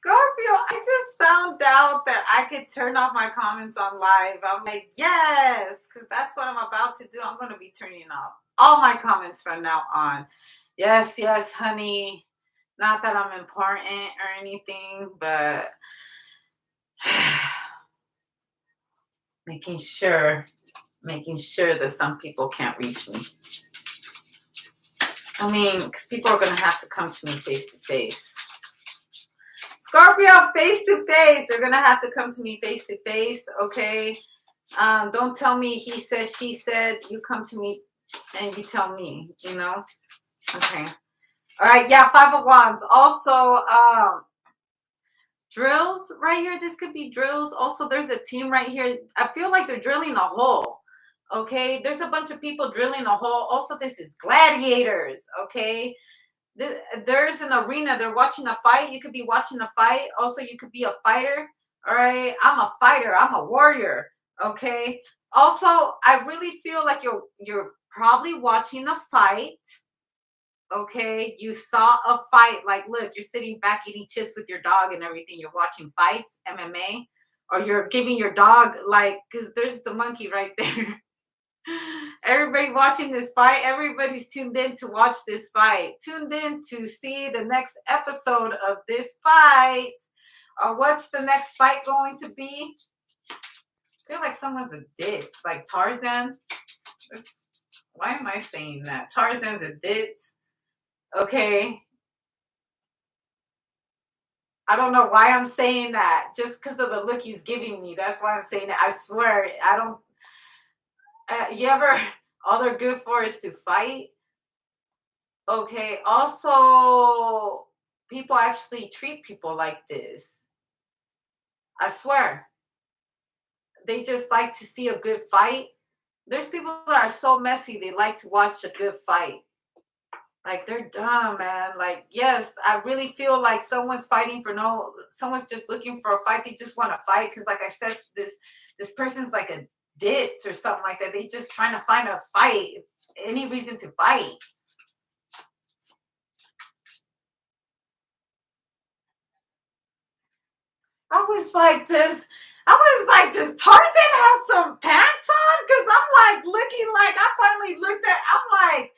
Scorpio, I just found out that I could turn off my comments on live. I'm like, yes, because that's what I'm about to do. I'm going to be turning off all my comments from now on. Yes, yes, honey. Not that I'm important or anything, but making sure, making sure that some people can't reach me. I mean, because people are going to have to come to me face to face. Scorpio, face to face. They're going to have to come to me face to face, okay? Don't tell me he said, she said. You come to me and you tell me, you know? Okay. All right, yeah, Five of Wands. Also, drills right here. This could be drills. Also, there's a team right here. I feel like they're drilling a hole. Okay, there's a bunch of people drilling a hole. Also, this is gladiators. Okay, there's an arena. They're watching a fight. You could be watching a fight. Also, you could be a fighter. All right, I'm a fighter. I'm a warrior. Okay. Also, I really feel like you're probably watching a fight. Okay, you saw a fight. Like, look, you're sitting back eating chips with your dog and everything. You're watching fights, MMA, or you're giving your dog, like, because there's the monkey right there. Everybody watching this fight, everybody's tuned in to watch this fight, tuned in to see the next episode of this fight. Or what's the next fight going to be? I feel like someone's a ditz, like Tarzan. Why am I saying that? Tarzan's a ditz. Okay. I don't know why I'm saying that. Just because of the look he's giving me. That's why I'm saying it. I swear, I don't. You ever? All they're good for is to fight. Okay. Also, people actually treat people like this. I swear. They just like to see a good fight. There's people that are so messy. They like to watch a good fight. Like, they're dumb, man. Like, yes, I really feel like someone's fighting for someone's just looking for a fight. They just want to fight because, like I said, this person's like a ditz or something like that. They just trying to find a fight, any reason to fight. I was like, does Tarzan have some pants on? Because I'm like looking like I finally looked at. I'm like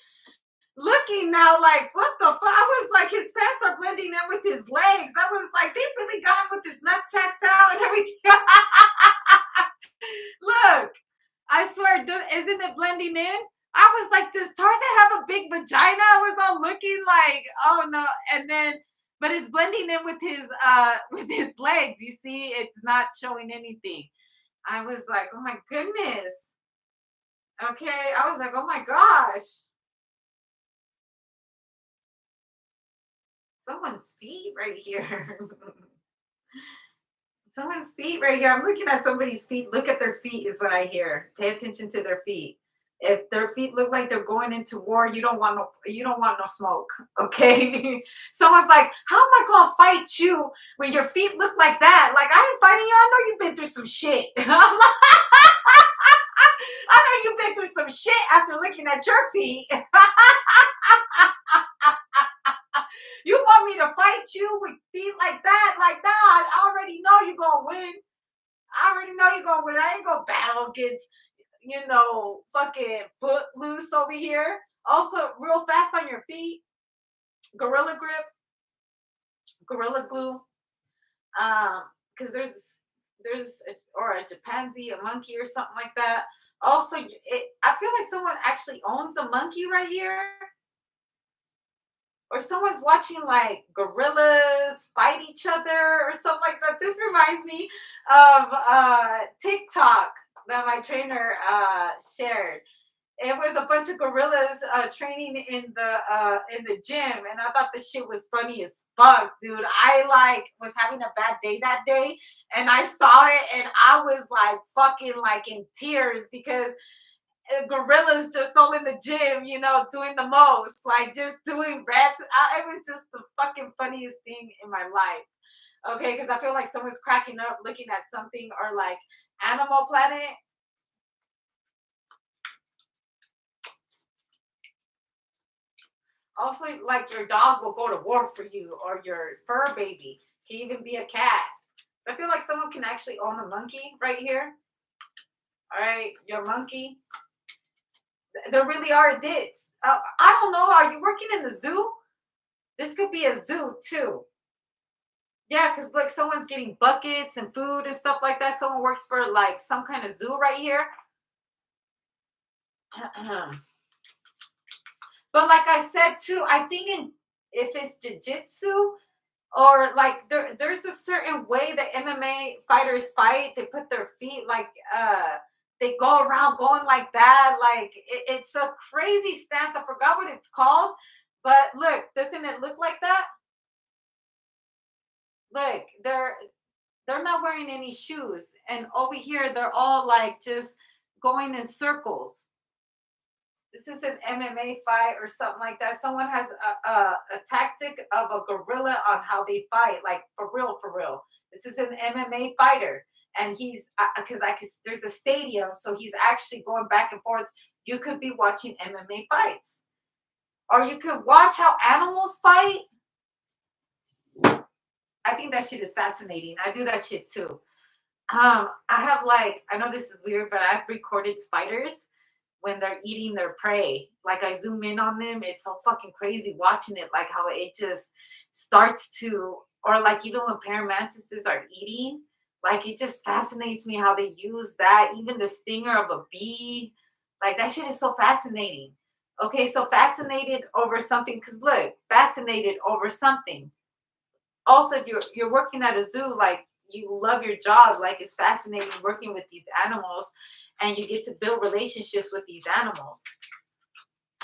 looking now, like, what the fuck? I was like, his pants are blending in with his legs. I was like, they really got him with his nutsacks out and everything. Look, I swear, isn't it blending in? I was like, does Tarzan have a big vagina? I was all looking like, oh no. And then, but it's blending in with his legs. You see, it's not showing anything. I was like, oh my goodness. Okay. I was like, oh my gosh. Someone's feet right here. Someone's feet right here. I'm looking at somebody's feet. Look at their feet is what I hear. Pay attention to their feet. If their feet look like they're going into war, you don't want no smoke. Okay. Someone's like, how am I gonna fight you when your feet look like that? Like, I ain't fighting you. I know you've been through some shit. I'm like, I know you've been through some shit after looking at your feet. You want me to fight you with feet like that? Like that? I already know you're gonna win. I already know you're gonna win. I ain't gonna battle against, fucking footloose over here. Also, real fast on your feet, gorilla grip, gorilla glue. Because or a chimpanzee, a monkey, or something like that. Also, I feel like someone actually owns a monkey right here, or someone's watching like gorillas fight each other or something like that. This reminds me of TikTok that my trainer shared. It was a bunch of gorillas training in the gym, and I thought this shit was funny as fuck, dude. I like was having a bad day that day, and I saw it, and I was like fucking like in tears because gorillas just all in the gym, doing the most, like just doing reps. It was just the fucking funniest thing in my life. Okay, because I feel like someone's cracking up looking at something or like Animal Planet. Also, like your dog will go to war for you or your fur baby. Can even be a cat. I feel like someone can actually own a monkey right here. All right, your monkey. There really are dits. I don't know. Are you working in the zoo? This could be a zoo too. Yeah, because look, someone's getting buckets and food and stuff like that. Someone works for like some kind of zoo right here. But like I said too, I think if it's jiu-jitsu or like there's a certain way that MMA fighters fight. They put their feet like they go around going like that. Like it's a crazy stance. I forgot what it's called. But look, doesn't it look like that? Look, they're not wearing any shoes, and over here they're all like just going in circles. This is an MMA fight or something like that. Someone has a tactic of a gorilla on how they fight, like for real, for real. This is an MMA fighter, and he's because there's a stadium, so he's actually going back and forth. You could be watching MMA fights, or you could watch how animals fight. I think that shit is fascinating. I do that shit too. I have like I know this is weird, but I've recorded spiders when they're eating their prey. Like I zoom in on them. It's so fucking crazy watching it, like how it just starts to, or like even when paramantises are eating, like it just fascinates me how they use that. Even the stinger of a bee, like that shit is so fascinating. Okay, so fascinated over something, because look, fascinated over something. Also, if you're working at a zoo, like you love your job, like it's fascinating working with these animals, and you get to build relationships with these animals.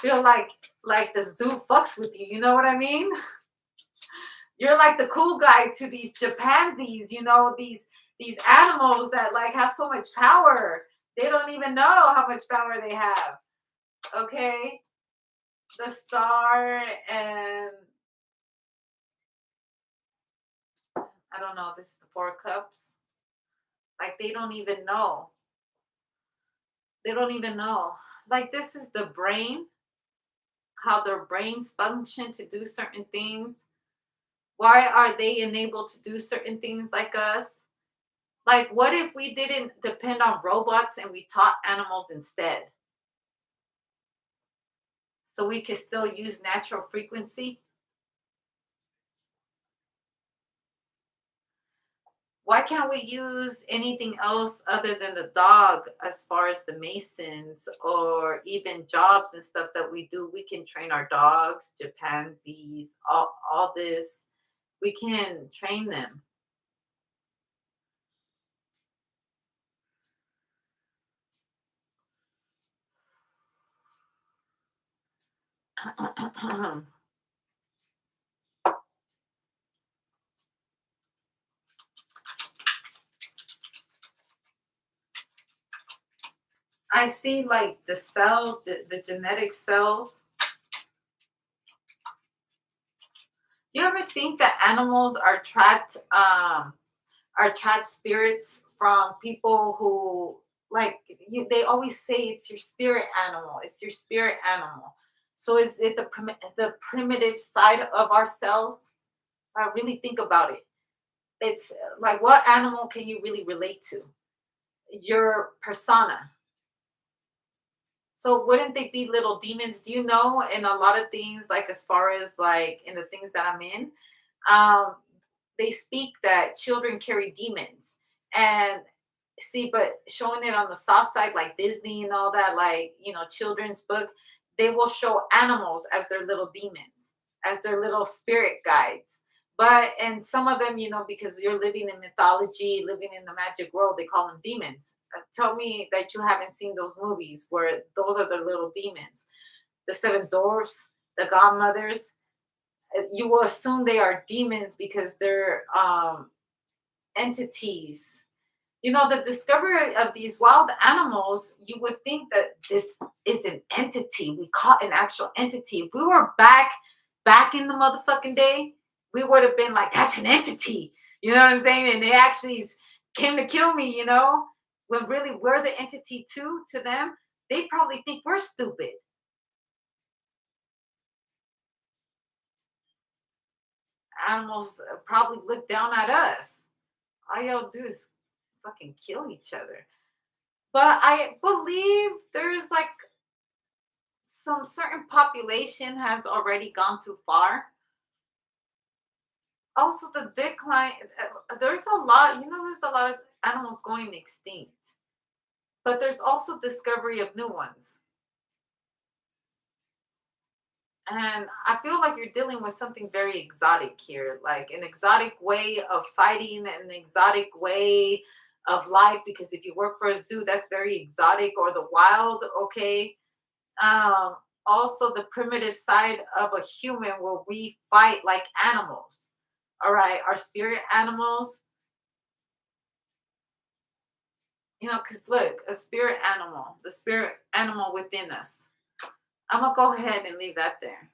Feel like the zoo fucks with you. You know what I mean? You're like the cool guy to these chimpanzees. These animals that like have so much power. They don't even know how much power they have. Okay, the star and I don't know. This is the 4 cups. Like they don't even know. They don't even know. Like this is the brain, how their brains function to do certain things. Why are they enabled to do certain things like us? Like, what if we didn't depend on robots and we taught animals instead? So we could still use natural frequency? Why can't we use anything else other than the dog as far as the masons or even jobs and stuff that we do? We can train our dogs, chimpanzees, all this. We can train them. I see like the cells, the genetic cells. You ever think that animals are trapped spirits from people who like they always say it's your spirit animal, it's your spirit animal. So is it the primitive side of ourselves? I really think about it. It's like what animal can you really relate to? Your persona. So wouldn't they be little demons? Do you know in a lot of things, like as far as like in the things that I'm in, um, they speak that children carry demons. And see, but showing it on the soft side, like Disney and all that, like children's book, they will show animals as their little demons, as their little spirit guides. But and some of them, because you're living in mythology, living in the magic world, they call them demons. Tell me that you haven't seen those movies where those are the little demons. The seven dwarfs, the godmothers. You will assume they are demons because they're entities. The discovery of these wild animals, you would think that this is an entity. We caught an actual entity. If we were back in the motherfucking day, we would have been like, that's an entity. You know what I'm saying? And they actually came to kill me. When really we're the entity too to them, they probably think we're stupid. animals probably look down at us. All y'all do is fucking kill each other. But I believe there's like some certain population has already gone too far. Also, the decline, there's a lot, there's a lot of animals going extinct, but there's also discovery of new ones. And I feel like you're dealing with something very exotic here, like an exotic way of fighting, an exotic way of life. Because if you work for a zoo, that's very exotic, or the wild, okay? Um, Also, the primitive side of a human where we fight like animals. All right, our spirit animals, because look, a spirit animal, the spirit animal within us. I'm gonna go ahead and leave that there.